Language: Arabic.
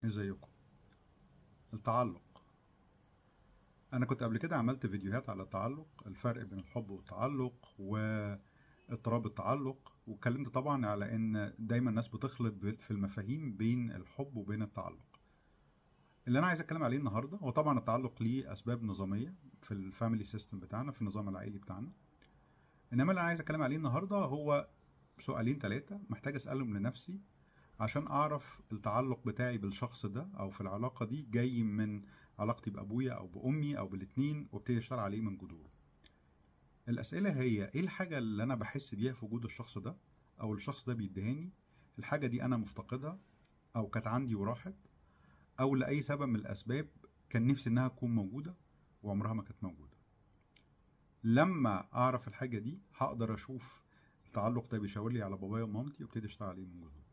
ازيكم؟ التعلق. انا كنت قبل كده عملت فيديوهات على التعلق، الفرق بين الحب والتعلق واضطراب التعلق، واتكلمت طبعا على ان دايما الناس بتخلط في المفاهيم بين الحب وبين التعلق. اللي انا عايز اتكلم عليه النهارده هو طبعا التعلق ليه اسباب نظاميه في الفاميلي سيستم بتاعنا، في النظام العائلي بتاعنا. انما اللي انا عايز اتكلم عليه النهارده هو سؤالين ثلاثه محتاج اسالهم لنفسي عشان اعرف التعلق بتاعي بالشخص ده او في العلاقة دي جاي من علاقتي بابويا او بامي او بالاتنين، وابتدي اشتغل عليه من جذوره. الاسئلة هي ايه الحاجة اللي انا بحس بيها في وجود الشخص ده او الشخص ده بيديهاني؟ الحاجة دي انا مفتقدها او كانت عندي وراحت، او لاي سبب من الاسباب كان نفسي انها تكون موجودة وعمرها ما كانت موجودة. لما اعرف الحاجة دي هقدر اشوف التعلق ده بيشاور لي على بابايا ومامتي وابتدي اشتغل عليه من جذوره.